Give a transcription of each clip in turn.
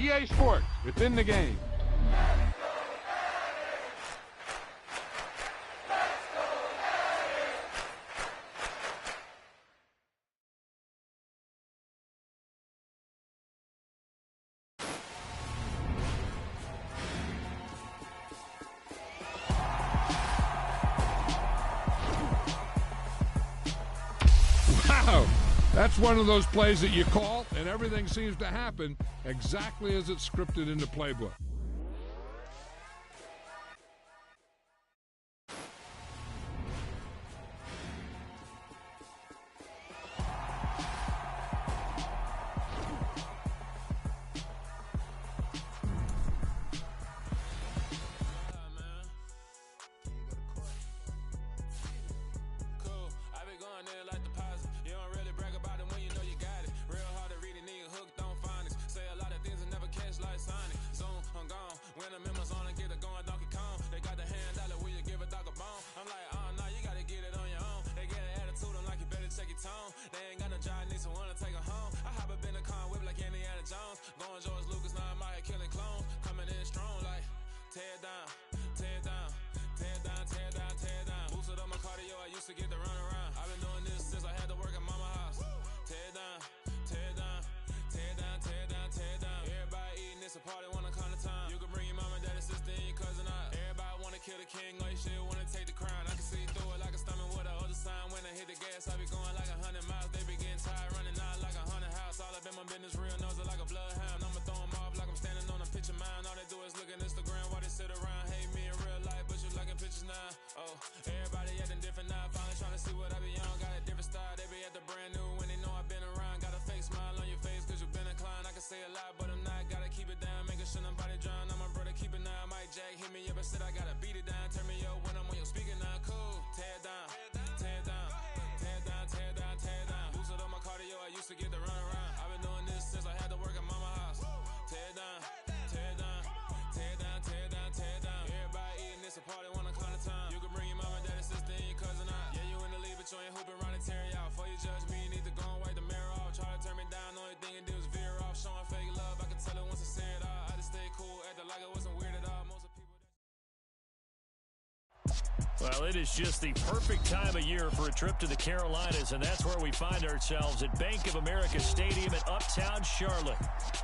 EA Sports. It's in the game. Wow, that's one of those plays that you call, and everything seems to happen exactly as it's scripted in the playbook. Well, it is just the perfect time of year for a trip to the Carolinas, and that's where we find ourselves at Bank of America Stadium in Uptown Charlotte.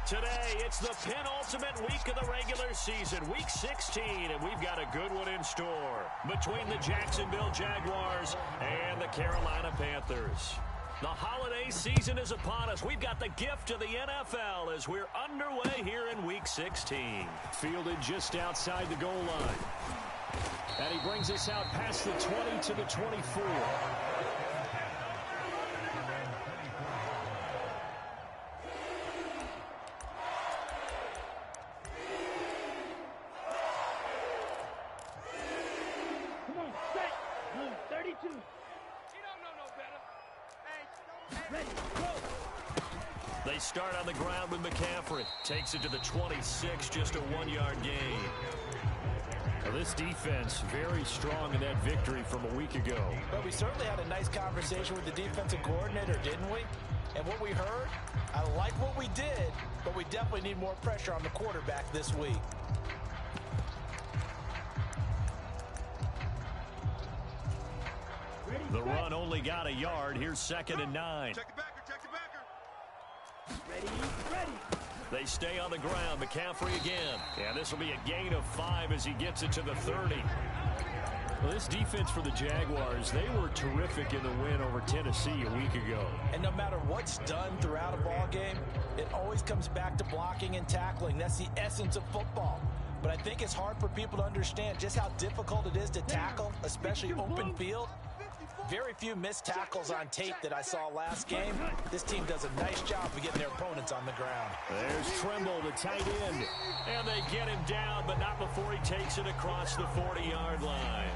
Today, it's the penultimate week of the regular season, Week 16, and we've got a good one in store between the Jacksonville Jaguars and the Carolina Panthers. The holiday season is upon us. We've got the gift of the NFL as we're underway here in Week 16. Fielded just outside the goal line. And he brings us out past the 20 to the 24. Come on, set. 32. He don't know no better. Hey, ready, go. They start on the ground with McCaffrey. Takes it to the 26, just a 1-yard gain. Well, this defense very strong in that victory from a week ago. But we certainly had a nice conversation with the defensive coordinator, didn't we? And what we heard, I like what we did, but we definitely need more pressure on the quarterback this week. The run only got a yard. Here's 2nd and 9. Check it backer, check it backer. Ready. They stay on the ground. McCaffrey again. And this will be a gain of 5 as he gets it to the 30. Well, this defense for the Jaguars, they were terrific in the win over Tennessee a week ago. And no matter what's done throughout a ball game, it always comes back to blocking and tackling. That's the essence of football. But I think it's hard for people to understand just how difficult it is to tackle, especially open field. Very few missed tackles on tape that I saw last game. This team does a nice job of getting their opponents on the ground. There's Trimble, the tight end. And they get him down, but not before he takes it across the 40-yard line.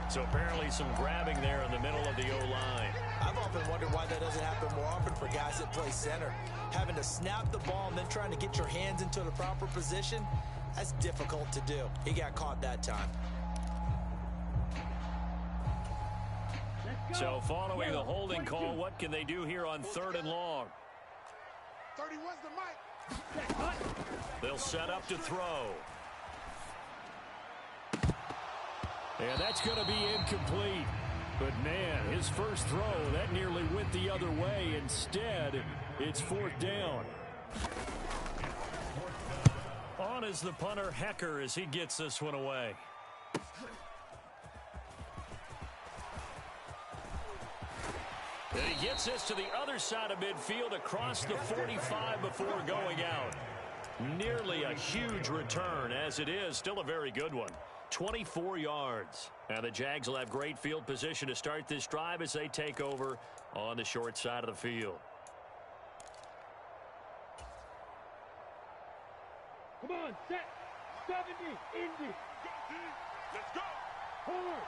So apparently some grabbing there in the middle of the O-line. I've often wondered why that doesn't happen more often for guys that play center. Having to snap the ball and then trying to get your hands into the proper position, that's difficult to do. He got caught that time. So following the holding call, what can they do here on 3rd and long? 31's the mic. They'll set up to throw. And that's going to be incomplete. But, man, his first throw, that nearly went the other way. Instead, it's 4th down. On is the punter, Hecker, as he gets this one away. And he gets this to the other side of midfield across the 45 before going out. Nearly a huge return, as it is still a very good one. 24 yards. And the Jags will have great field position to start this drive as they take over on the short side of the field. Come on, set. 70, Indy. Let's go. Hard.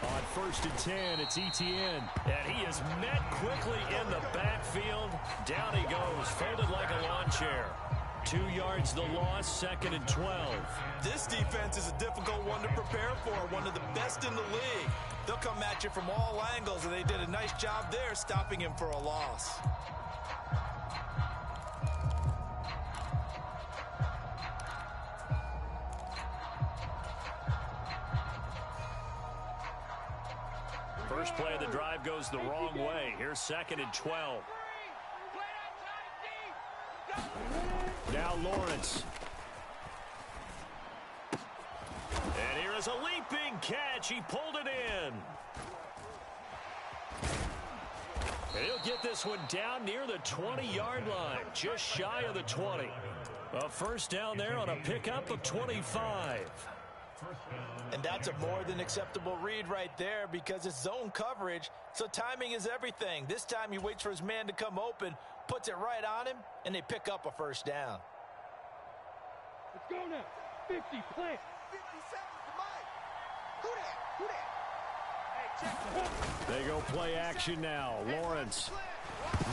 On 1st and 10, it's Etienne. And he is met quickly in the backfield. Down he goes, folded like a lawn chair. 2 yards the loss, 2nd and 12. This defense is a difficult one to prepare for, one of the best in the league. They'll come at you from all angles, and they did a nice job there stopping him for a loss. First play of the drive goes the wrong way. Here's 2nd and 12. Now Lawrence. And here is a leaping catch. He pulled it in. And he'll get this one down near the 20-yard line, just shy of the 20. A first down there on a pickup of 25. And that's a more than acceptable read right there because it's zone coverage, so timing is everything. This time he waits for his man to come open, puts it right on him, and they pick up a first down. Let's go now. 50, play. 57's the mic. Who that? Hey, check. They go play action now. Lawrence.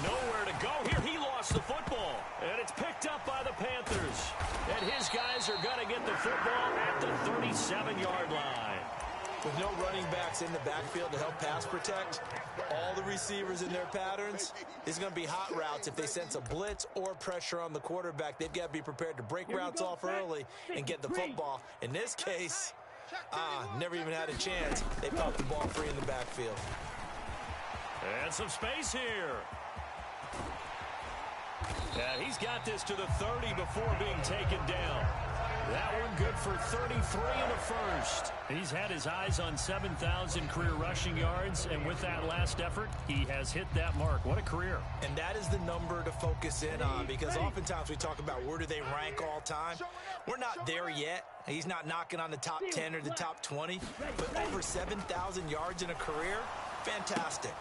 Nowhere to go here. He lost the football. And it's picked up by the Panthers. And his guys are going to get the football at the 37-yard line. With no running backs in the backfield to help pass protect, all the receivers in their patterns, is going to be hot routes. If they sense a blitz or pressure on the quarterback, they've got to be prepared to break routes off early and get the football. In this case, never even had a chance. They popped the ball free in the backfield. And some space here. And he's got this to the 30 before being taken down. That one good for 33 in the first. He's had his eyes on 7,000 career rushing yards, and with that last effort, he has hit that mark. What a career. And that is the number to focus in on because oftentimes we talk about where do they rank all time. We're not there yet. He's not knocking on the top 10 or the top 20, but over 7,000 yards in a career, fantastic.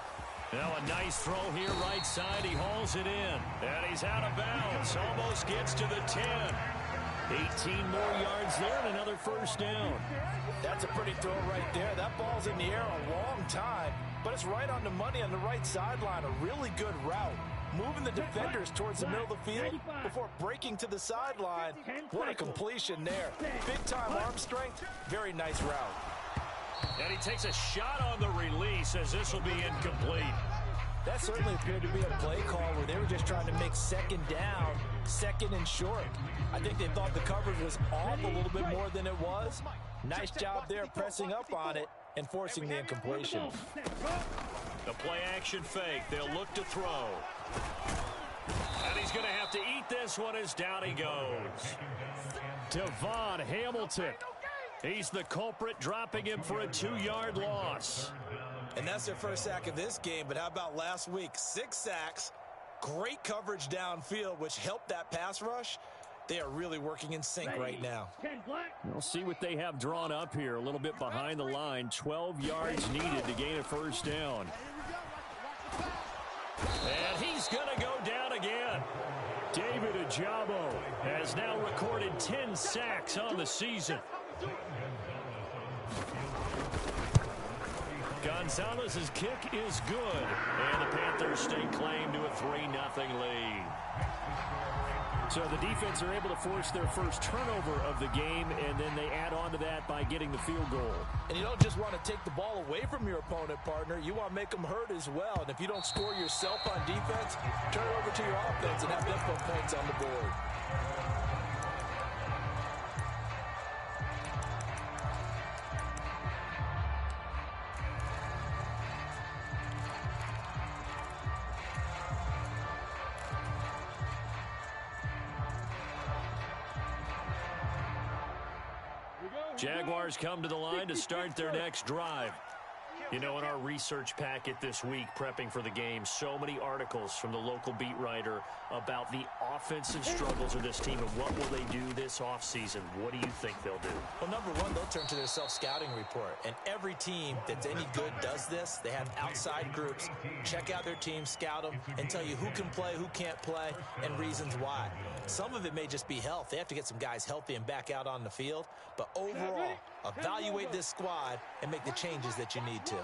Now a nice throw here right side. He hauls it in. And he's out of bounds. Almost gets to the 10. 18 more yards there and another first down. That's a pretty throw right there. That ball's in the air a long time, but it's right on the money on the right sideline. A really good route. Moving the defenders towards the middle of the field before breaking to the sideline. What a completion there. Big-time arm strength. Very nice route. And he takes a shot on the release as this will be incomplete. That certainly appeared to be a play call where they were just trying to make second down, second and short. I think they thought the coverage was off a little bit more than it was. Nice job there pressing up on it and forcing the incompletion. The play action fake. They'll look to throw. And he's going to have to eat this one as down he goes. Devon Hamilton. He's the culprit, dropping him for a 2-yard loss. And that's their first sack of this game, but how about last week? 6 sacks, great coverage downfield, which helped that pass rush. They are really working in sync right now. We'll see what they have drawn up here. A little bit behind the line. 12 yards needed to gain a first down. And he's going to go down again. David Ojabo has now recorded 10 sacks on the season. Gonzalez's kick is good, and the Panthers stake claim to a 3-0 lead. So the defense are able to force their first turnover of the game, and then they add on to that by getting the field goal. And you don't just want to take the ball away from your opponent, partner. You want to make them hurt as well. And if you don't score yourself on defense, turn it over to your offense and have them put points on the board. Jaguars come to the line to start their next drive. You know, in our research packet this week, prepping for the game, so many articles from the local beat writer about the offensive struggles of this team and what will they do this offseason. What do you think they'll do? Well, number one, they'll turn to their self-scouting report. And every team that's any good does this. They have outside groups. Check out their team, scout them, and tell you who can play, who can't play, and reasons why. Some of it may just be health. They have to get some guys healthy and back out on the field. But overall, evaluate this squad and make the changes that you need to.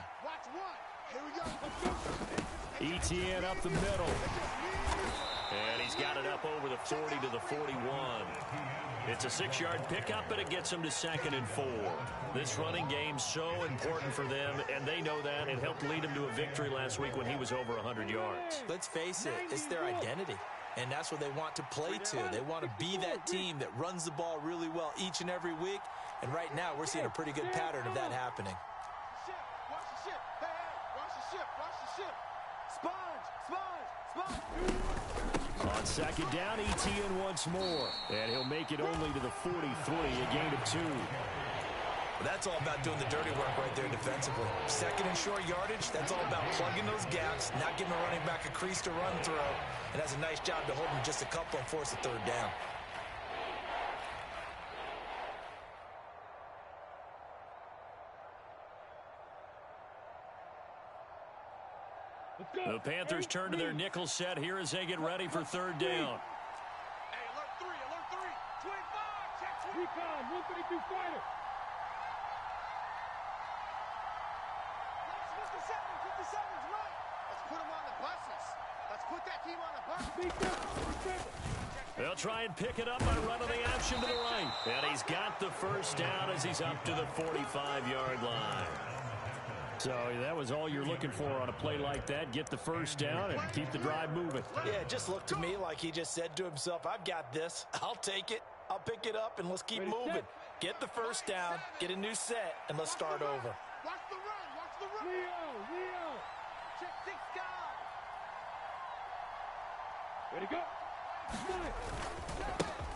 Etienne up the middle. And he's got it up over the 40 to the 41. It's a 6-yard pickup, but it gets him to 2nd and 4. This running game's so important for them, and they know that. It helped lead them to a victory last week when he was over 100 yards. Let's face it, it's their identity. And that's what they want to play to. They want to be that team that runs the ball really well each and every week. And right now, we're seeing a pretty good pattern of that happening. Watch the ship. Hey, watch the ship. Watch the ship. Sponge. On 2nd down, Etienne once more. And he'll make it only to the 43, a gain of 2. Well, that's all about doing the dirty work right there defensively. 2nd and short yardage, that's all about plugging those gaps, not giving a running back a crease to run through. And that's a nice job to hold him just a couple and force a 3rd down. The Panthers turn to their nickel set here as they get ready for 3rd down. Hey, alert 3, alert 3. 25, check 20. Recon, 132 fighter. 57's right. Let's put them on the buses. Let's put that team on the bus. They'll try and pick it up by running the option to the right. And he's got the 1st down as he's up to the 45-yard line. So that was all you're looking for on a play like that. Get the 1st down and keep the drive moving. Yeah, it just looked to me like he just said to himself, I've got this. I'll take it. I'll pick it up, and let's keep moving. Get the 1st down, get a new set, and let's start over. Watch the run. Watch the run. Leo. Check 6 guys. Ready to go.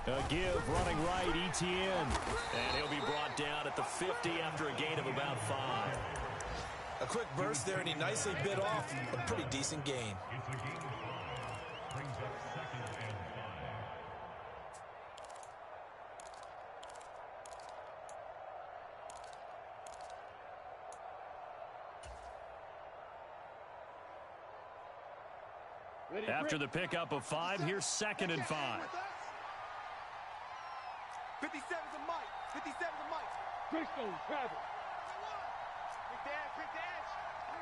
A give running right, Etienne. And he'll be brought down at the 50 after a gain of about 5. A quick burst there, and he nicely bit off a pretty decent gain. After the pickup of 5, here's 2nd and 5. 57's a Mike. 57's a Mike. Cristo, travel. Quick dash.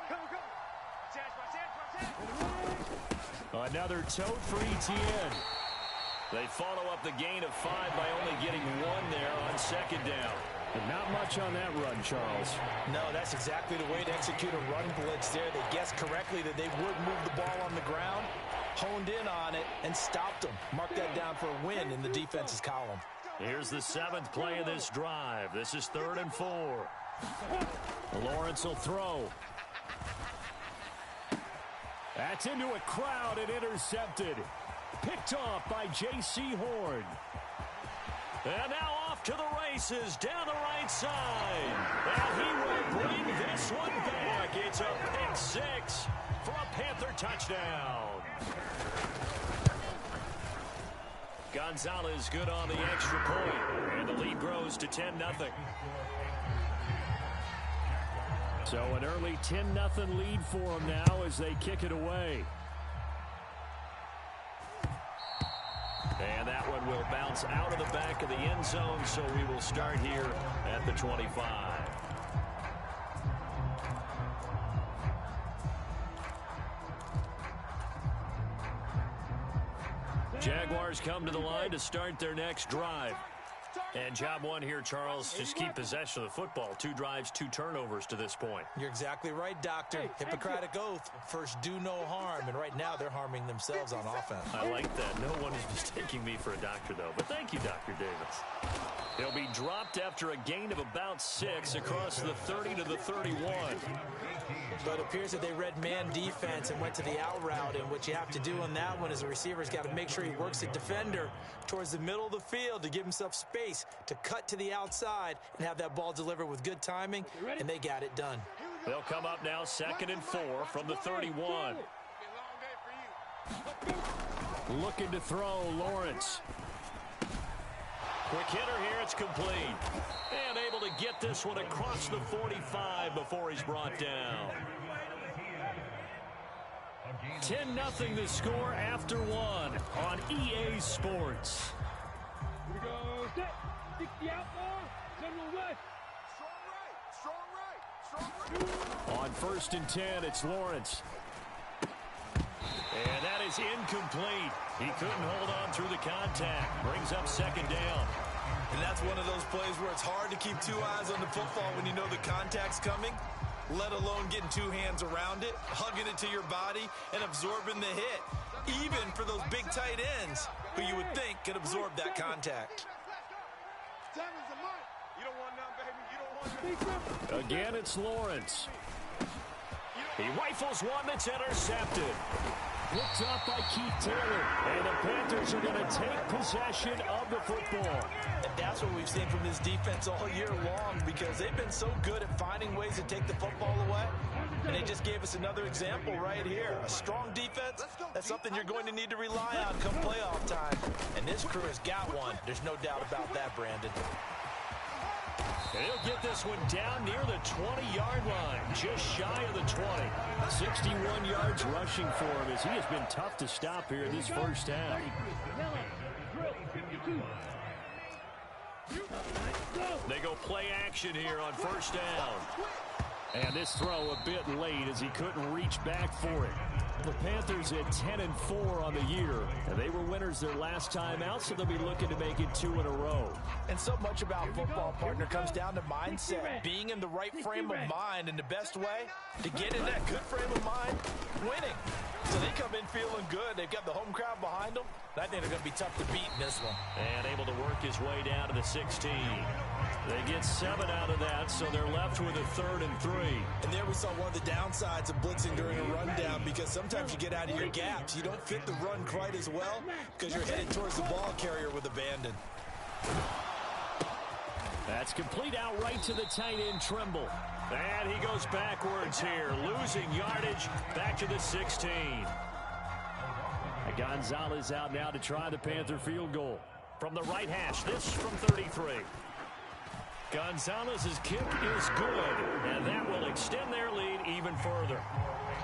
Come. Watch edge. Another tote for Etienne. They follow up the gain of 5 by only getting 1 there on 2nd down. And not much on that run, Charles. No, that's exactly the way to execute a run blitz there. They guessed correctly that they would move the ball on the ground, honed in on it, and stopped them. Mark that down for a win in the defense's column. Here's the 7th play of this drive. This is 3rd and 4. Lawrence will throw. That's into a crowd and intercepted. Picked off by J.C. Horn. And now off to the races down the right side. And he will bring this one back. It's a pick 6 for a Panther touchdown. Gonzalez good on the extra point. And the lead grows to 10-0. So an early 10-0 lead for them now as they kick it away. And that one will bounce out of the back of the end zone, so we will start here at the 25. Jaguars come to the line to start their next drive. And job one here, Charles, just keep possession of the football. 2 drives, 2 turnovers to this point. You're exactly right, Doctor. Hippocratic oath, first do no harm. And right now they're harming themselves on offense. I like that. No one is mistaking me for a doctor, though. But thank you, Dr. Davis. He'll be dropped after a gain of about 6 across the 30 to the 31. But it appears that they read man defense and went to the out route. And what you have to do on that one is the receiver's got to make sure he works the defender towards the middle of the field to give himself space to cut to the outside and have that ball delivered with good timing, and they got it done. They'll come up now 2nd and 4 from the 31. Looking to throw, Lawrence. Quick hitter here, it's complete. And able to get this one across the 45 before he's brought down. 10-0 the score after 1 on EA Sports. Here we go. Set. 60 out ball. General rush. Strong right. On 1st and 10, it's Lawrence. And that is incomplete. He couldn't hold on through the contact. Brings up 2nd down. And that's one of those plays where it's hard to keep 2 eyes on the football when you know the contact's coming, let alone getting 2 hands around it, hugging it to your body, and absorbing the hit. Even for those big tight ends who you would think could absorb that contact. Again, it's Lawrence. He rifles one that's intercepted. Picked up by Keith Taylor. And the Panthers are going to take possession of the football. And that's what we've seen from this defense all year long, because they've been so good at finding ways to take the football away. And they just gave us another example right here. A strong defense, that's something you're going to need to rely on come playoff time. And this crew has got one. There's no doubt about that, Brandon. And he'll get this one down near the 20-yard line, just shy of the 20. 61 yards rushing for him as he has been tough to stop here this first half. They go play action here on 1st down. And this throw a bit late as he couldn't reach back for it. The Panthers at 10-4 on the year, and they were winners their last time out, so they'll be looking to make it 2 in a row. And so much about football, partner, comes down to mindset, being in the right frame of mind, and the best way to get in that good frame of mind, winning. So they come in feeling good. They've got the home crowd behind them. I think they're going to be tough to beat in this one. And able to work his way down to the 16. They get 7 out of that, so they're left with a 3rd and 3. And there we saw one of the downsides of blitzing during a rundown, because sometimes you get out of your gaps. You don't fit the run quite as well because you're headed towards the ball carrier with abandon. That's complete out right to the tight end, Trimble. And he goes backwards here, losing yardage back to the 16. Gonzalez out now to try the Panther field goal. From the right hash, this from 33. Gonzalez's kick is good, and that will extend their lead even further.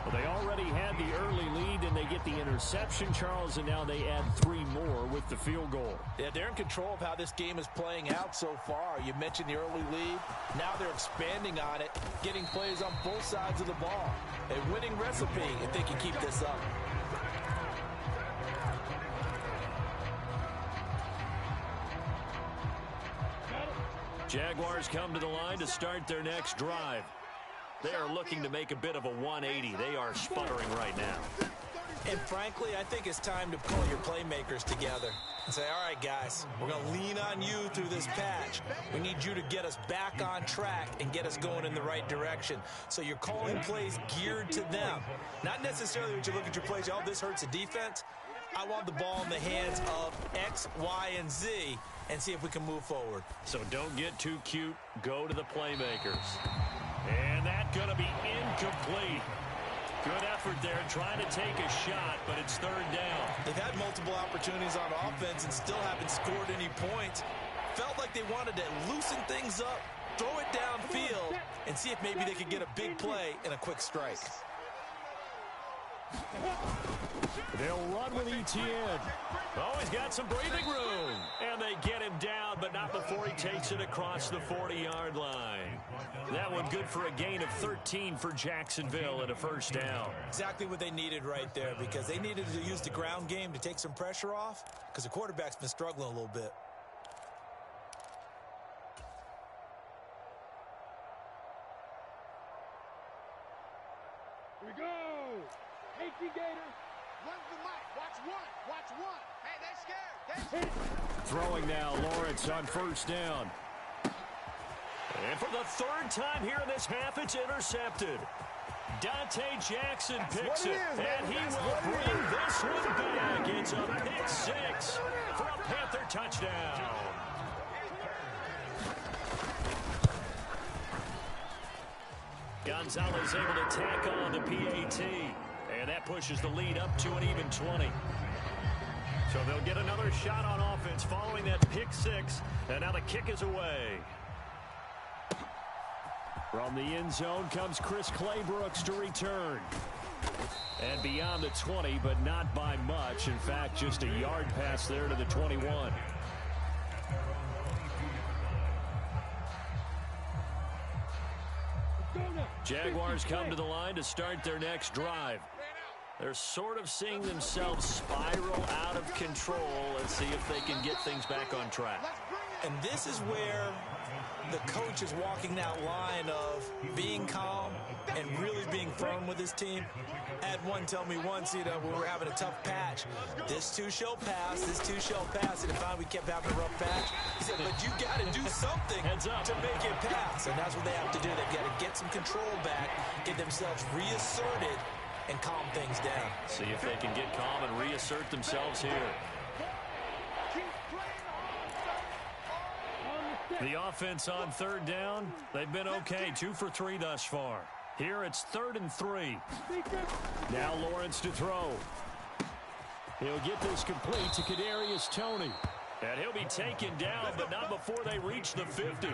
Well, they already had the early lead, and they get the interception, Charles, and now they add 3 more with the field goal. Yeah, they're in control of how this game is playing out so far. You mentioned the early lead. Now they're expanding on it, getting plays on both sides of the ball. A winning recipe if they can keep this up. Jaguars come to the line to start their next drive. They are looking to make a bit of a 180. They are sputtering right now. And frankly, I think it's time to pull your playmakers together and say, all right, guys, we're going to lean on you through this patch. We need you to get us back on track and get us going in the right direction. So you're calling plays geared to them. Not necessarily when you look at your plays, oh, this hurts the defense. I want the ball in the hands of X, Y, and Z and see if we can move forward. So don't get too cute. Go to the playmakers. And that's going to be incomplete. Good effort there trying to take a shot, but it's 3rd down. They've had multiple opportunities on offense and still haven't scored any points. Felt like they wanted to loosen things up, throw it downfield, and see if maybe they could get a big play and a quick strike. They'll run with Etienne. Oh, he's got some breathing room. And they get him down, but not before he takes it across the 40-yard line. That one good for a gain of 13 for Jacksonville and a first down. Exactly what they needed right there, because they needed to use the ground game to take some pressure off, because the quarterback's been struggling a little bit. Here we go. Hasty Gator. Run the mic. Watch one. Watch one. Hey, they scared. They scared. Throwing now, Lawrence on first down. And for the third time here in this half, it's intercepted. Dante Jackson picks it, and he will bring this one back. It's a pick six for a Panther touchdown. Gonzalez able to tack on the PAT, and that pushes the lead up to an even 20. So they'll get another shot on offense following that pick six, and now the kick is away. From the end zone comes Chris Claybrooks to return. And beyond the 20, but not by much. In fact, just a yard pass there to the 21. Jaguars come to the line to start their next drive. They're sort of seeing themselves spiral out of control. Let's see if they can get things back on track. And this is where the coach is walking that line of being calm and really being firm with his team. I had one tell me once, when we were having a tough patch, this too shall pass, this too shall pass, and finally we kept having a rough patch. He said, but you got to do something to make it pass, and that's what they have to do. They've got to get some control back, get themselves reasserted, and calm things down. See if they can get calm and reassert themselves here. The offense on third down, they've been okay, 2 for 3 thus far. Here it's 3rd and 3. Now Lawrence to throw. He'll get this complete to Kadarius Toney. And he'll be taken down, but not before they reach the 50.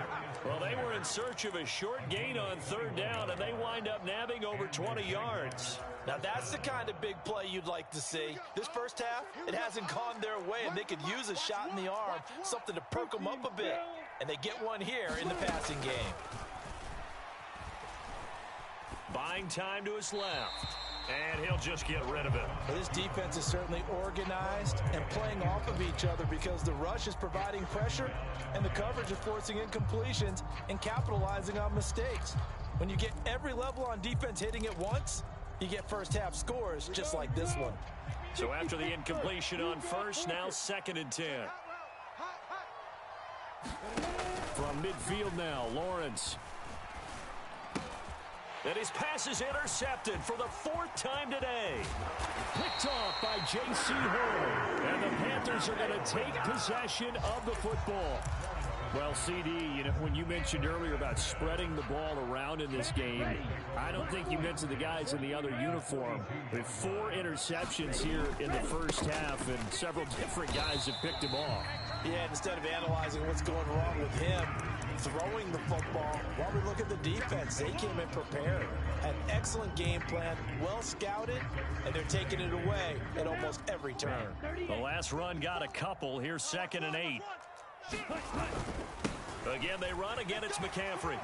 Well, they were in search of a short gain on third down, and they wind up nabbing over 20 yards. Now, that's the kind of big play you'd like to see. This first half, it hasn't gone their way, and they could use a shot in the arm, something to perk them up a bit. And they get one here in the passing game. Buying time to his left. And he'll just get rid of it. Well, this defense is certainly organized and playing off of each other because the rush is providing pressure and the coverage is forcing incompletions and capitalizing on mistakes. When you get every level on defense hitting at once, you get first half scores just like this one. So after the incompletion on first, now 2nd and 10. From midfield now, Lawrence. And his pass is intercepted for the 4th time today. Picked off by J.C. Horn. And the Panthers are going to take possession of the football. Well, CD, when you mentioned earlier about spreading the ball around in this game, I don't think you mentioned the guys in the other uniform. With 4 interceptions here in the first half, and several different guys have picked him off. Yeah, instead of analyzing what's going wrong with him, throwing the football, while we look at the defense, they came in prepared. An excellent game plan, well scouted, and they're taking it away at almost every turn. The last run got a couple. Here's 2nd and 8. Again, they run. Again, it's McCaffrey.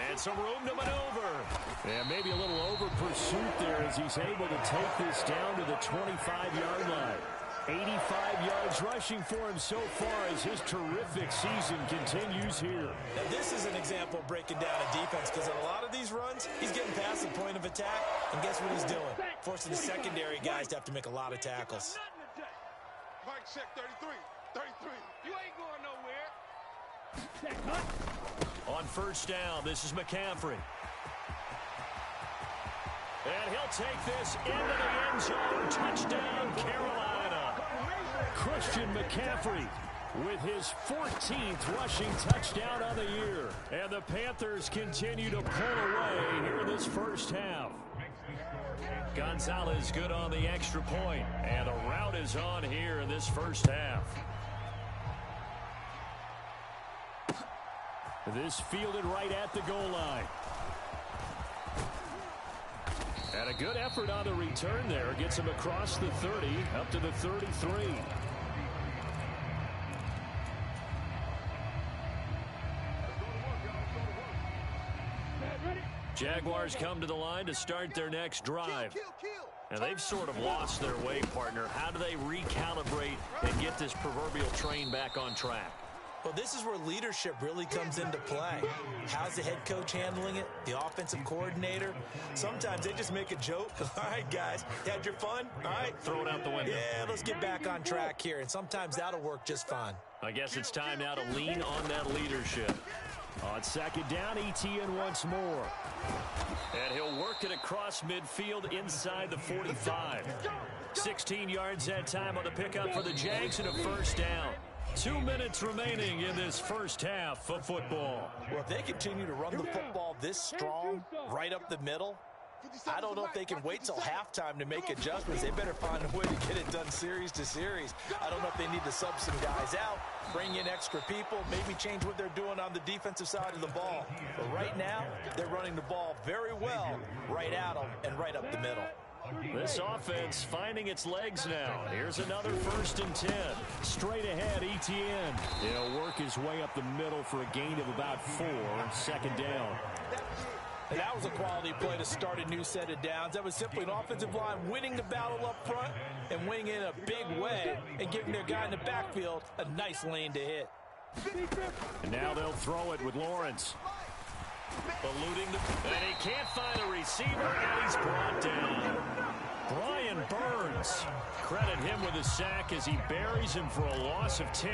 And some room to maneuver. And maybe a little over pursuit there as he's able to take this down to the 25-yard line. 85 yards rushing for him so far as his terrific season continues here. Now, this is an example of breaking down a defense because in a lot of these runs, he's getting past the point of attack, and guess what he's doing? Forcing the secondary guys to have to make a lot of tackles. Mike, check 33. 33. You ain't going nowhere. On first down, this is McCaffrey. And he'll take this into the end zone. Touchdown, Carolina. Christian McCaffrey with his 14th rushing touchdown on the year. And the Panthers continue to pull away here in this first half. Gonzalez good on the extra point. And the route is on here in this first half. This fielded right at the goal line. And a good effort on the return there. Gets him across the 30, up to the 33. Jaguars come to the line to start their next drive. And they've sort of lost their way, partner. How do they recalibrate and get this proverbial train back on track? Well, this is where leadership really comes into play. How's the head coach handling it? The offensive coordinator? Sometimes they just make a joke. All right, guys, you had your fun? All right. Throw it out the window. Yeah, let's get back on track here. And sometimes that'll work just fine. I guess it's time now to lean on that leadership. On second down, Etienne once more. And he'll work it across midfield inside the 45. 16 yards that time on the pickup for the Jags and a first down. 2 minutes remaining in this first half of football. Well, if they continue to run the football this strong, right up the middle, I don't know if they can wait till halftime to make adjustments. They better find a way to get it done series to series. I don't know if they need to sub some guys out, bring in extra people, maybe change what they're doing on the defensive side of the ball. But right now, they're running the ball very well right at them and right up the middle. This offense finding its legs now. Here's another 1st and 10. Straight ahead, Etienne. He'll work his way up the middle for a gain of about 4. Second down. And that was a quality play to start a new set of downs. That was simply an offensive line winning the battle up front and winning in a big way and giving their guy in the backfield a nice lane to hit. And now they'll throw it with Lawrence. Eluding and he can't find a receiver, and he's brought down. Brian Burns. Credit him with a sack as he buries him for a loss of 10.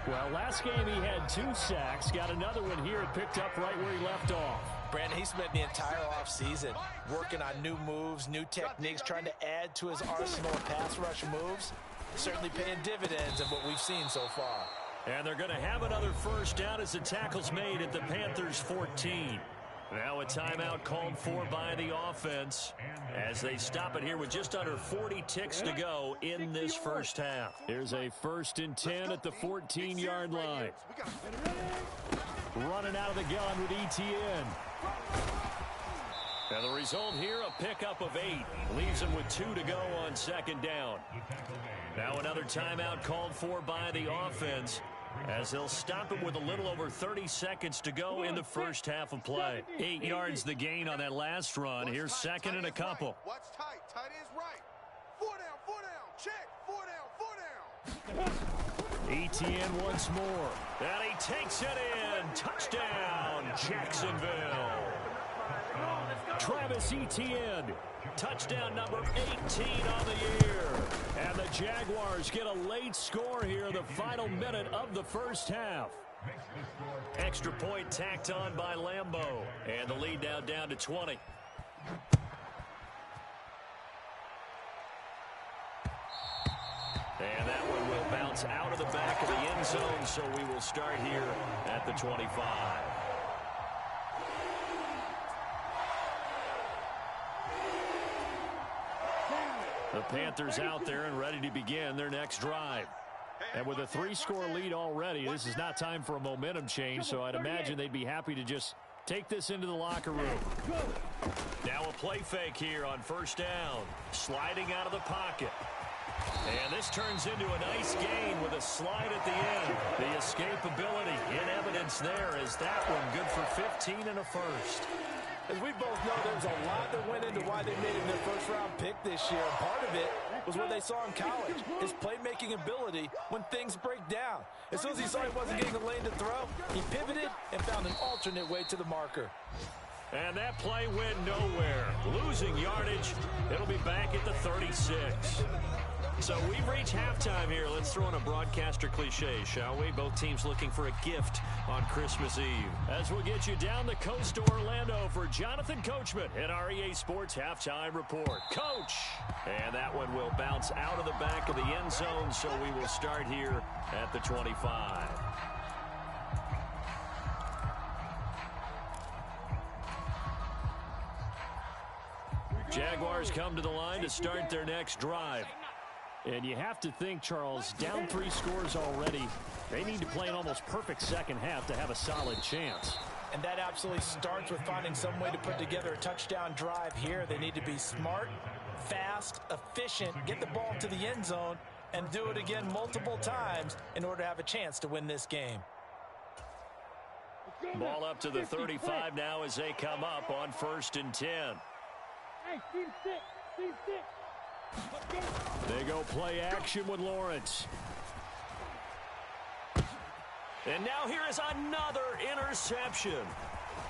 Well, last game he had 2 sacks. Got another one here, picked up right where he left off. Brandon, he spent the entire offseason working on new moves, new techniques, trying to add to his arsenal of pass rush moves. Certainly paying dividends in what we've seen so far. And they're going to have another first down as the tackle's made at the Panthers' 14. Now a timeout called for by the offense as they stop it here with just under 40 ticks to go in this first half. Here's a 1st and 10 at the 14-yard line. Running out of the gun with Etienne. And the result here, a pickup of 8. Leaves him with 2 to go on second down. Now another timeout called for by the offense as they'll stop him with a little over 30 seconds to go in the first half of play. 8 yards the gain on that last run. Here's second and a couple. What's tight? Tight is right. 4 down, check. 4 down. Etienne once more. And he takes it in. Touchdown, Jacksonville. Travis Etienne. Touchdown number 18 on the year. And the Jaguars get a late score here, the final minute of the first half. Extra point tacked on by Lambeau. And the lead now down to 20. And that one will bounce out of the back of the end zone, so we will start here at the 25. The Panthers out there and ready to begin their next drive. And with a 3-score lead already, this is not time for a momentum change, so I'd imagine they'd be happy to just take this into the locker room. Now a play fake here on first down. Sliding out of the pocket. And this turns into a nice gain with a slide at the end. The escapability in evidence there is that one good for 15 and a first. As we both know, there's a lot that went into why they made him their first-round pick this year. Part of it was what they saw in college, his playmaking ability when things break down. As soon as he saw he wasn't getting a lane to throw, he pivoted and found an alternate way to the marker. And that play went nowhere. Losing yardage. It'll be back at the 36. So we've reached halftime here. Let's throw in a broadcaster cliche, shall we? Both teams looking for a gift on Christmas Eve. As we'll get you down the coast to Orlando for Jonathan Coachman at our EA Sports Halftime Report. Coach! And that one will bounce out of the back of the end zone, so we will start here at the 25. Jaguars come to the line to start their next drive. And you have to think, Charles, down 3 scores already. They need to play an almost perfect second half to have a solid chance. And that absolutely starts with finding some way to put together a touchdown drive here. They need to be smart, fast, efficient, get the ball to the end zone, and do it again multiple times in order to have a chance to win this game. Ball up to the 35 now as they come up on 1st and 10. Hey, team six. They go play action with Lawrence. And now here is another interception.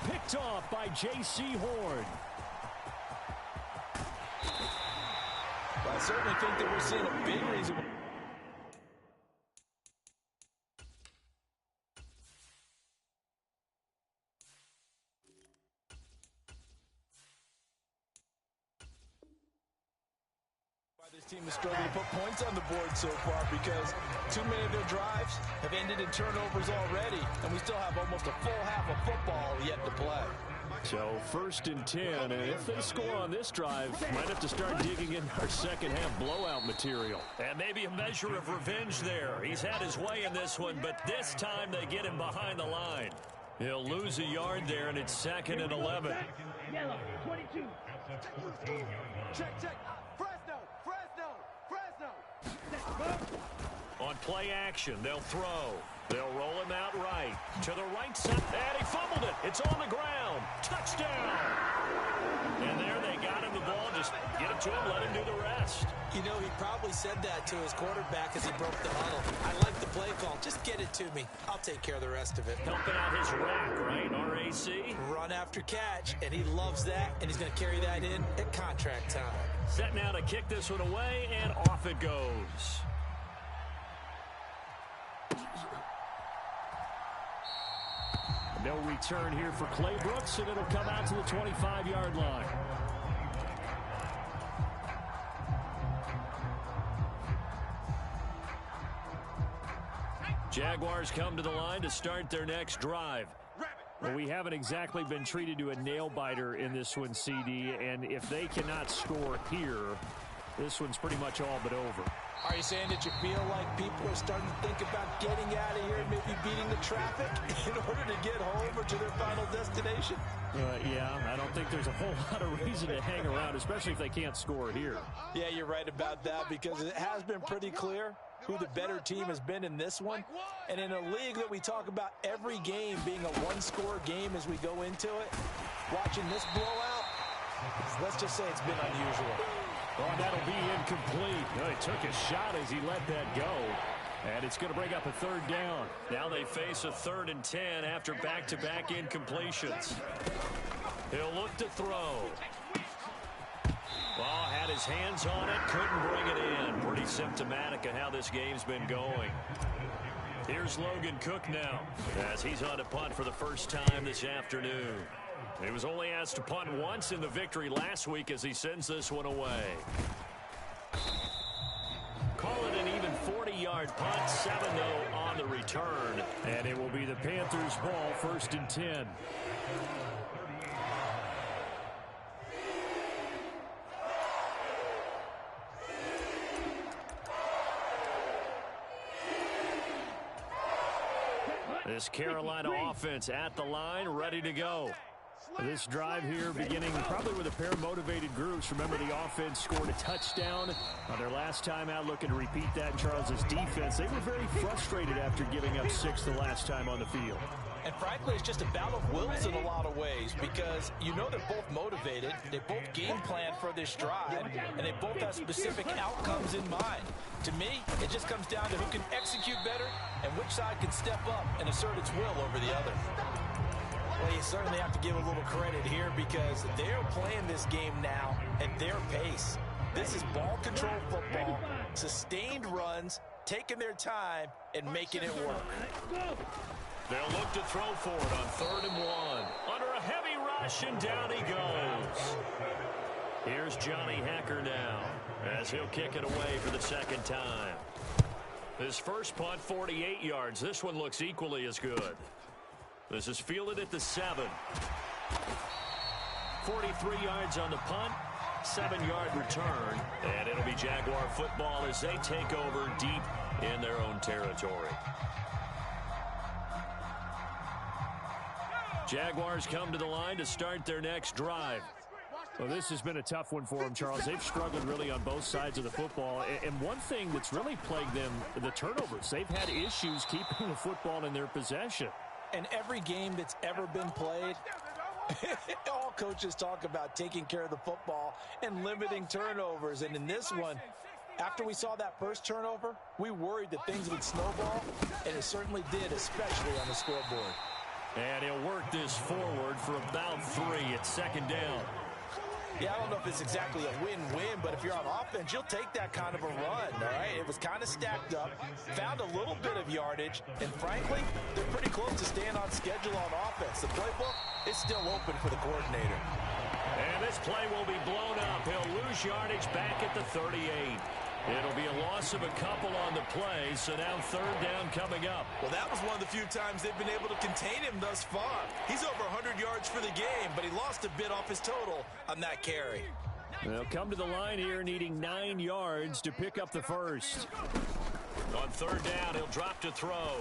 Picked off by J.C. Horn. Well, I certainly think that we're seeing a big reason. This team has struggled to put points on the board so far because too many of their drives have ended in turnovers already, and we still have almost a full half of football yet to play. So 1st and 10, and if they score on this drive, might have to start digging in our second half blowout material. And maybe a measure of revenge there. He's had his way in this one, but this time they get him behind the line. He'll lose a yard there, and it's 2nd and 11. Yellow, 22. Check. Fresno. On play action, they'll throw. They'll roll him out right. To the right side. And he fumbled it. It's on the ground. Touchdown. And there they got him the ball. Just get it to him. Let him do the rest. You know, he probably said that to his quarterback as he broke the huddle. I like the play call. Just get it to me. I'll take care of the rest of it. Helping out his rack, right? RAC. Run after catch, and he loves that, and he's going to carry that in at contract time. Set now to kick this one away, and off it goes. No return here for Clay Brooks, and it'll come out to the 25-yard line. Jaguars come to the line to start their next drive. Well, we haven't exactly been treated to a nail-biter in this one, CD, and if they cannot score here, this one's pretty much all but over. Are you saying that you feel like people are starting to think about getting out of here and maybe beating the traffic in order to get home or to their final destination? Yeah, I don't think there's a whole lot of reason to hang around, especially if they can't score here. Yeah, you're right about that because it has been pretty clear who the better team has been in this one. And in a league that we talk about every game being a one-score game as we go into it, watching this blowout, let's just say it's been unusual. Oh, that'll be incomplete. Oh, he took a shot as he let that go. And it's going to bring up a 3rd down. Now they face a 3rd and 10 after back-to-back incompletions. He'll look to throw. Well, had his hands on it, couldn't bring it in. Pretty symptomatic of how this game's been going. Here's Logan Cook now as he's on to punt for the first time this afternoon. He was only asked to punt once in the victory last week as he sends this one away. Call it an even 40-yard punt, 7-0 on the return. And it will be the Panthers' ball, 1st and 10. This Carolina offense at the line, ready to go. This drive here beginning probably with a pair of motivated groups. Remember, the offense scored a touchdown on their last time out, looking to repeat that in Charles's defense. They were very frustrated after giving up 6 the last time on the field. And frankly, it's just a battle of wills in a lot of ways because you know they're both motivated, they both game plan for this drive, and they both have specific outcomes in mind. To me, it just comes down to who can execute better and which side can step up and assert its will over the other. Well, you certainly have to give a little credit here because they're playing this game now at their pace. This is ball control football, sustained runs, taking their time, and making it work. They'll look to throw for it on 3rd and 1. Under a heavy rush, and down he goes. Here's Johnny Hekker now as he'll kick it away for the 2nd time. His first punt, 48 yards. This one looks equally as good. This is fielded at the 7. 43 yards on the punt, 7-yard return, and it'll be Jaguar football as they take over deep in their own territory. Jaguars come to the line to start their next drive. Well, this has been a tough one for them, Charles. They've struggled really on both sides of the football. And one thing that's really plagued them, the turnovers. They've had issues keeping the football in their possession. And every game that's ever been played, all coaches talk about taking care of the football and limiting turnovers. And in this one, after we saw that first turnover, we worried that things would snowball, and it certainly did, especially on the scoreboard. And he'll work this forward for about 3. It's second down. Yeah, I don't know if it's exactly a win-win, but if you're on offense, you'll take that kind of a run, all right? It was kind of stacked up, found a little bit of yardage, and frankly, they're pretty close to staying on schedule on offense. The playbook is still open for the coordinator. And this play will be blown up. He'll lose yardage back at the 38. It'll be a loss of a couple on the play, so now third down coming up. Well, that was one of the few times they've been able to contain him thus far. He's over 100 yards for the game, but he lost a bit off his total on that carry. They'll come to the line here needing 9 yards to pick up the first. On third down, he'll drop to throw.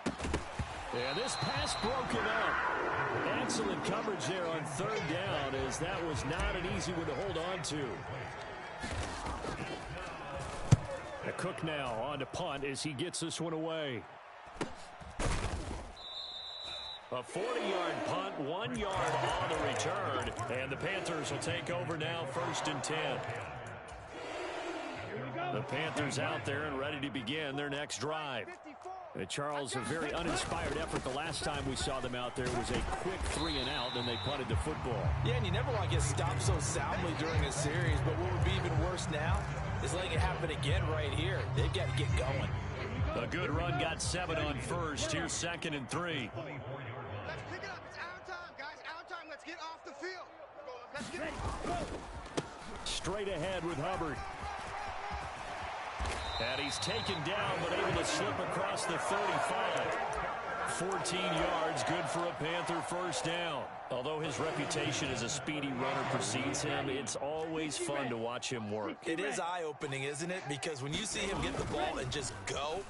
And this pass broken up. Excellent coverage there on third down, as that was not an easy one to hold on to. Cook now on to punt as he gets this one away. A 40-yard punt, 1 yard on the return, and the Panthers will take over now, 1st and 10. The Panthers out there and ready to begin their next drive. Charles, a very uninspired effort. The last time we saw them out there was a quick 3 and out, and they punted the football. Yeah, and you never want to get stopped so soundly during a series, but what would be even worse now is letting it happen again right here. They've got to get going. A good run got 7 on first. Here's 2nd and 3. Let's pick it up. It's our time, guys. Our time. Let's get off the field. Let's get it. Straight ahead with Hubbard. And he's taken down, but able to slip across the 35. 14 yards, good for a Panther first down. Although his reputation as a speedy runner precedes him, it's always fun to watch him work. It is eye-opening, isn't it? Because when you see him get the ball and just go,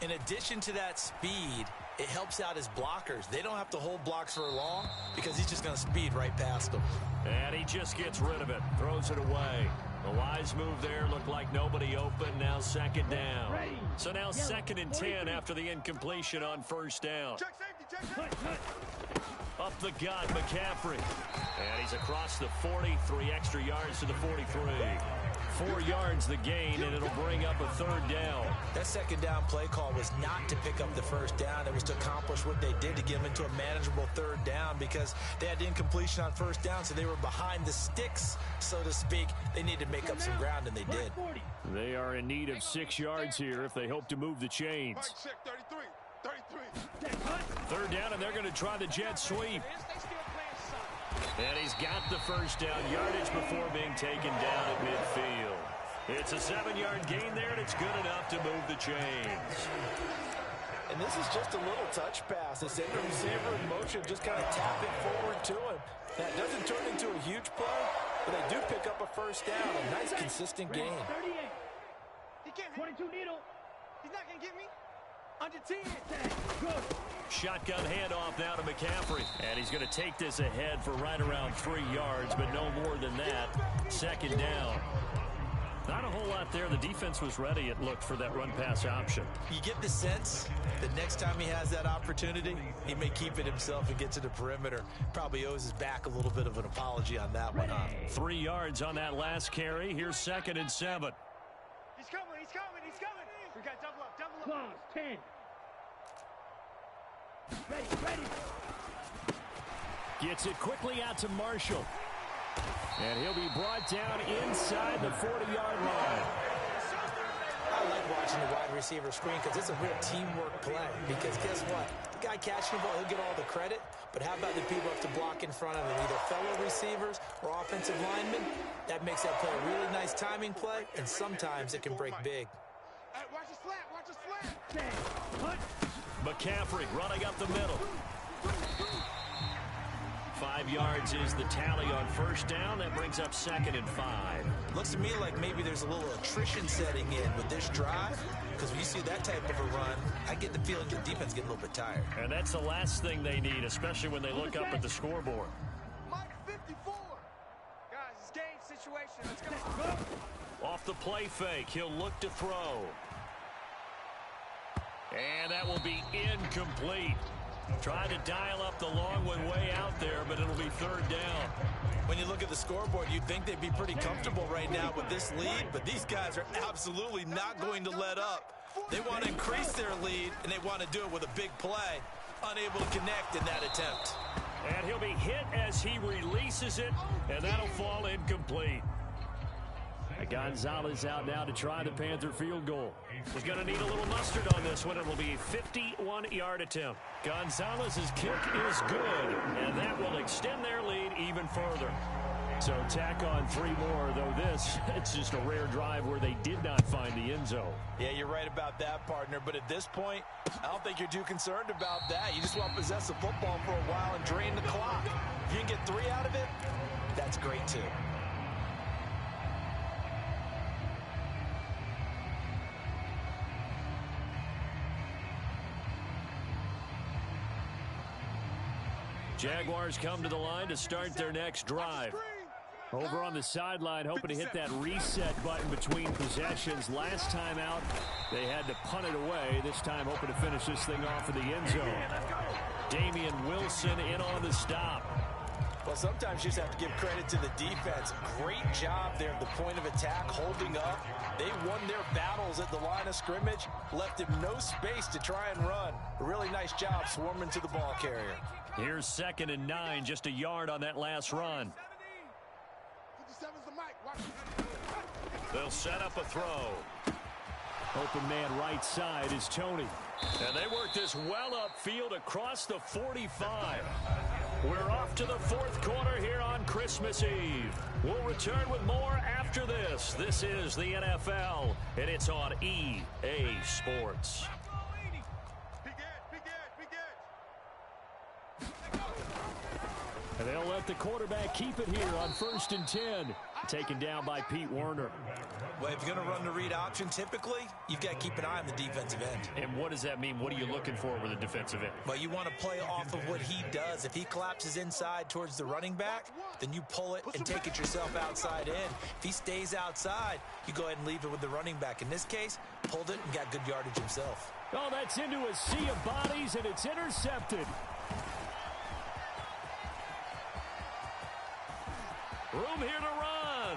in addition to that speed, it helps out his blockers. They don't have to hold blocks for long because he's just going to speed right past them. And he just gets rid of it, throws it away. The wise move there, looked like nobody open, now 2nd down. So now 2nd and 10 after the incompletion on first down. Check safety, check safety. Up the gut, McCaffrey. And he's across the 40, 3 extra yards to the 43. 4 yards the gain, and it'll bring up a 3rd down. That 2nd down play call was not to pick up the first down. It was to accomplish what they did to get them into a manageable 3rd down because they had incompletion on first down, so they were behind the sticks, so to speak. They needed to make up some ground, and they did. They are in need of 6 yards here if they hope to move the chains. 33. 3rd down, and they're going to try the jet sweep. And he's got the first down, yardage before being taken down at midfield. It's a 7-yard gain there, and it's good enough to move the chains. And this is just a little touch pass. They send the receiver in motion, just kind of tap it forward to him. That doesn't turn into a huge play, but they do pick up a first down. A nice, consistent gain. 38. He can't. 22 needle. He's not going to get me. Under 10. Good. Shotgun handoff now to McCaffrey. And he's going to take this ahead for right around 3 yards, but no more than that. 2nd down. Not a whole lot there. The defense was ready, it looked, for that run-pass option. You get the sense that next time he has that opportunity, he may keep it himself and get to the perimeter. Probably owes his back a little bit of an apology on that one, huh? 3 yards on that last carry. Here's 2nd and 7. He's coming. He's coming. He's coming. We got double up. Double up. Close. 10. Ready. Gets it quickly out to Marshall. And he'll be brought down inside the 40-yard line. I like watching the wide receiver screen because it's a real teamwork play. Because guess what? The guy catching the ball, he'll get all the credit. But how about the people who have to block in front of him, either fellow receivers or offensive linemen? That makes that play a really nice timing play, and sometimes it can break big. Hey, watch the slant. Watch the slant. McCaffrey running up the middle. 5 yards is the tally on first down. That brings up 2nd and 5. Looks to me like maybe there's a little attrition setting in with this drive, because when you see that type of a run, I get the feeling the defense getting a little bit tired. And that's the last thing they need, especially when they look up at the scoreboard. Mike 54. Guys, it's game situation. Let's go. Off the play fake, he'll look to throw. And that will be incomplete. Trying to dial up the long one way out there, but it'll be 3rd down. When you look at the scoreboard, you'd think they'd be pretty comfortable right now with this lead, but these guys are absolutely not going to let up. They want to increase their lead, and they want to do it with a big play. Unable to connect in that attempt. And he'll be hit as he releases it, and that'll fall incomplete. Gonzalez out now to try the Panther field goal. He's going to need a little mustard on this one. It will be a 51-yard attempt. Gonzalez's kick is good, and that will extend their lead even further. So tack on 3 more, though it's just a rare drive where they did not find the end zone. Yeah, you're right about that, partner. But at this point, I don't think you're too concerned about that. You just want to possess the football for a while and drain the clock. If you can get 3 out of it, that's great, too. Jaguars come to the line to start their next drive. Over on the sideline, hoping to hit that reset button between possessions. Last time out, they had to punt it away. This time, hoping to finish this thing off in the end zone. Damian Wilson in on the stop. Well, sometimes you just have to give credit to the defense. Great job there at the point of attack, holding up. They won their battles at the line of scrimmage, left him no space to try and run. A really nice job swarming to the ball carrier. Here's 2nd and 9, just a yard on that last run. 57's the mic. They'll set up a throw. Open man right side is Tony. And they work this well upfield across the 45. We're off to the 4th quarter here on Christmas Eve. We'll return with more after this. This is the NFL, and it's on EA Sports. And they'll let the quarterback keep it here on 1st and 10. Taken down by Pete Werner. Well, if you're going to run the read option, typically, you've got to keep an eye on the defensive end. And what does that mean? What are you looking for with a defensive end? Well, you want to play off of what he does. If he collapses inside towards the running back, then you pull it and take it yourself outside in. If he stays outside, you go ahead and leave it with the running back. In this case, pulled it and got good yardage himself. Oh, that's into a sea of bodies, and it's intercepted. Room here to run.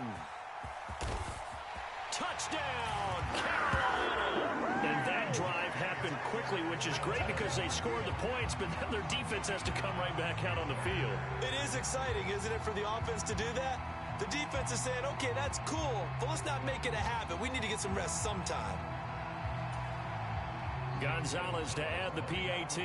Touchdown, Carolina. And that drive happened quickly, which is great because they scored the points, but then their defense has to come right back out on the field. It is exciting, isn't it, for the offense to do that? The defense is saying, okay, that's cool, but let's not make it a habit. We need to get some rest sometime. Gonzalez to add the PAT.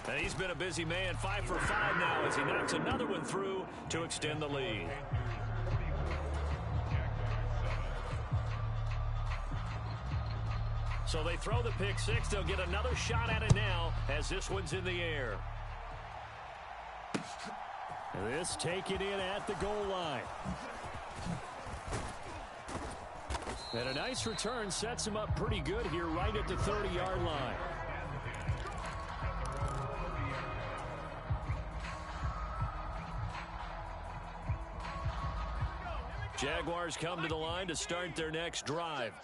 And he's been a busy man, 5 for 5 now as he knocks another one through to extend the lead. So they throw the pick six. They'll get another shot at it now as this one's in the air. This taken in at the goal line. And a nice return sets him up pretty good here right at the 30-yard line. Jaguars come to the line to start their next drive.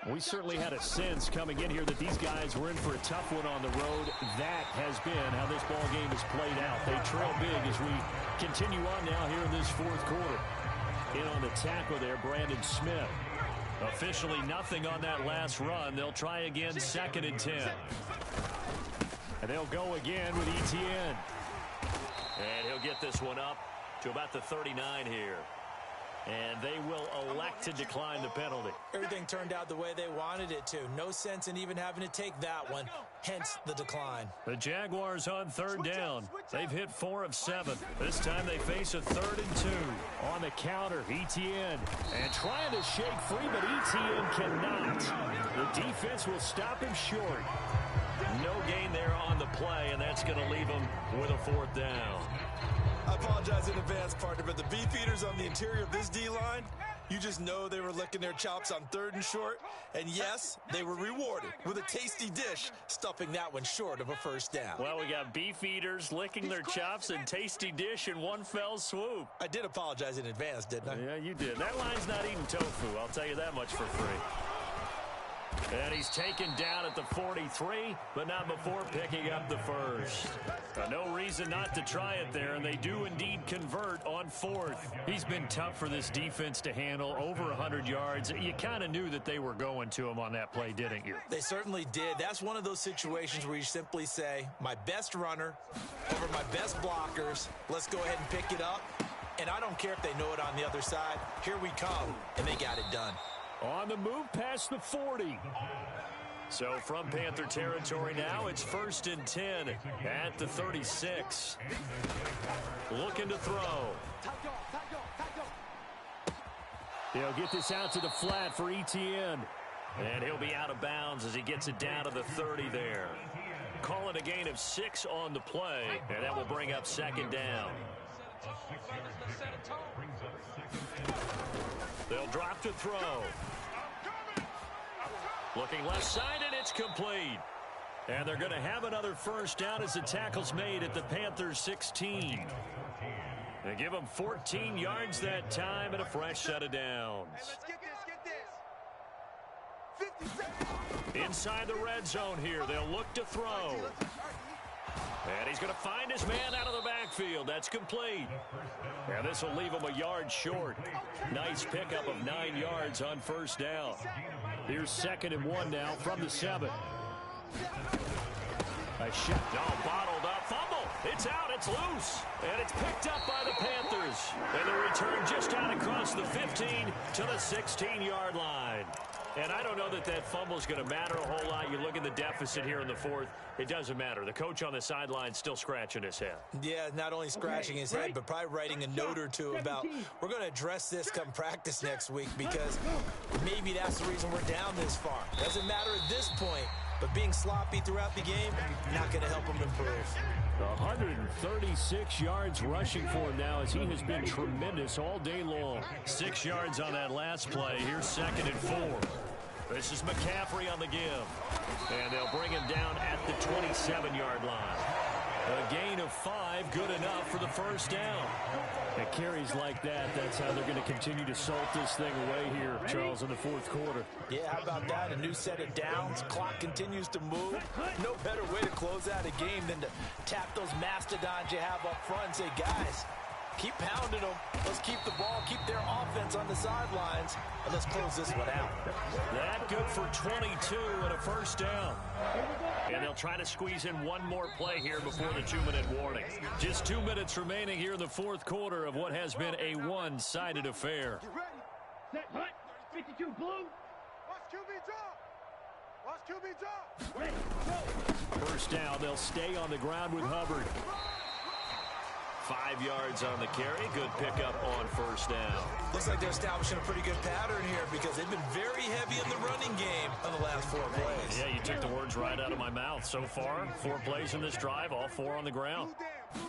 We certainly had a sense coming in here that these guys were in for a tough one on the road. That has been how this ball game has played out. They trail big as we continue on now here in this 4th quarter. In on the tackle there, Brandon Smith. Officially nothing on that last run. They'll try again, 2nd and 10. And they'll go again with Etienne. And he'll get this one up to about the 39 here. And they will elect to decline the penalty. Everything turned out the way they wanted it to. No sense in even having to take that one, hence the decline. The Jaguars on third down. They've hit 4 of 7. This time they face a 3rd and 2. On the counter, Etienne. And trying to shake free, but Etienne cannot. The defense will stop him short. No gain there on the play, and that's going to leave him with a 4th down. I apologize in advance, partner, but the beefeaters on the interior of this D-line, you just know they were licking their chops on 3rd and short. And yes, they were rewarded with a tasty dish, stuffing that one short of a 1st down. Well, we got beefeaters licking their chops and tasty dish in one fell swoop. I did apologize in advance, didn't I? Yeah, you did. That line's not eating tofu, I'll tell you that much for free. And he's taken down at the 43, but not before picking up the 1st. No reason not to try it there, and they do indeed convert on 4th. He's been tough for this defense to handle, over 100 yards. You kind of knew that they were going to him on that play, didn't you? They certainly did. That's one of those situations where you simply say, my best runner over my best blockers. Let's go ahead and pick it up. And I don't care if they know it on the other side. Here we come, and they got it done. On the move past the 40. So from Panther territory now, it's 1st and 10 at the 36. Looking to throw. He'll get this out to the flat for Etienne. And he'll be out of bounds as he gets it down to the 30 there. Calling a gain of 6 on the play, and that will bring up 2nd down. They'll drop to throw. Looking left side, and it's complete. And they're going to have another 1st down as the tackle's made at the Panthers' 16. They give them 14 yards that time and a fresh set of downs. Hey, let's get this. 50 seconds. Inside the red zone here, they'll look to throw. And he's going to find his man out of the backfield. That's complete. And this will leave him a yard short. Nice pickup of 9 yards on 1st down. Here's 2nd and 1 now from the 7. A shot. Oh, bottled up. Fumble. It's out. It's loose. And it's picked up by the Panthers. And the return just out across the 15 to the 16-yard line. And I don't know that that fumble is going to matter a whole lot. You look at the deficit here in the 4th. It doesn't matter. The coach on the sideline still scratching his head. Yeah, not only scratching his head, but probably writing a note or two about, we're going to address this come practice next week because maybe that's the reason we're down this far. Doesn't matter at this point, but being sloppy throughout the game, not going to help him improve. 136 yards rushing for him now as he has been tremendous all day long. 6 yards on that last play. Here's 2nd and 4. This is McCaffrey on the give. And they'll bring him down at the 27-yard line. A gain of 5, good enough for the 1st down. At carries like that, that's how they're going to continue to salt this thing away here, Charles, in the 4th quarter. Yeah, how about that? A new set of downs. Clock continues to move. No better way to close out a game than to tap those mastodons you have up front and say, guys, keep pounding them. Let's keep the ball, keep their offense on the sidelines, and let's close this one out. That good for 22 and a 1st down. And they'll try to squeeze in one more play here before the 2-minute warning. Just 2 minutes remaining here in the 4th quarter of what has been a one-sided affair. Get ready. Set, hut, 52 blue. Watch QB drop. Watch QB drop. Ready, go. 1st down, they'll stay on the ground with Hubbard. 5 yards on the carry. Good pickup on 1st down. Looks like they're establishing a pretty good pattern here because they've been very heavy in the running game on the last 4 plays. Yeah, you took the words right out of my mouth. So far, 4 plays in this drive, all 4 on the ground.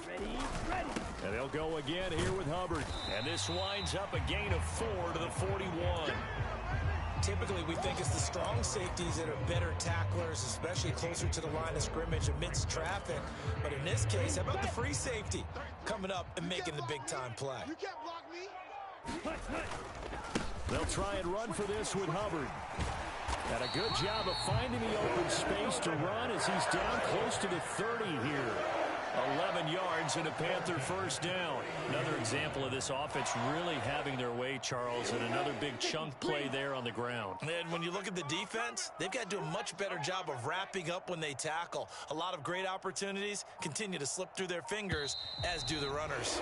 Ready, ready. And they'll go again here with Hubbard. And this winds up a gain of 4 to the 41. Typically, we think it's the strong safeties that are better tacklers, especially closer to the line of scrimmage amidst traffic. But in this case, how about the free safety coming up and making the big-time play? You can't block me. They'll try and run for this with Hubbard. And a good job of finding the open space to run as he's down close to the 30 here. 11 yards and a Panther 1st down. Another example of this offense really having their way, Charles, and another big chunk play there on the ground. And when you look at the defense, they've got to do a much better job of wrapping up when they tackle. A lot of great opportunities continue to slip through their fingers, as do the runners.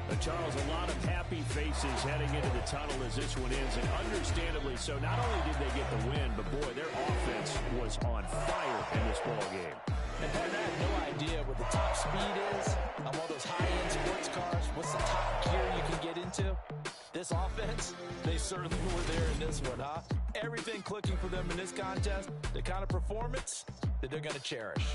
The Charles, a lot of happy faces heading into the tunnel as this one ends, and understandably so. Not only did they get the win, but, boy, their offense was on fire in this ball game. And partner, I have no idea what the top speed is on one of those high-end sports cars. What's the top gear you can get into? This offense, they certainly were there in this one, huh? Everything clicking for them in this contest, the kind of performance that they're going to cherish.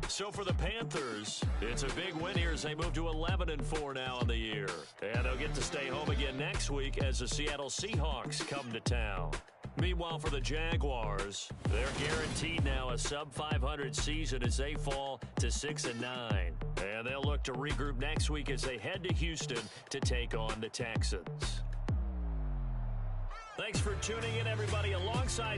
So for the Panthers, it's a big win here as they move to 11-4 now in the year. And they'll get to stay home again next week as the Seattle Seahawks come to town. Meanwhile, for the Jaguars, they're guaranteed now a sub-500 season as they fall to 6-9. And they'll look to regroup next week as they head to Houston to take on the Texans. Thanks for tuning in, everybody, alongside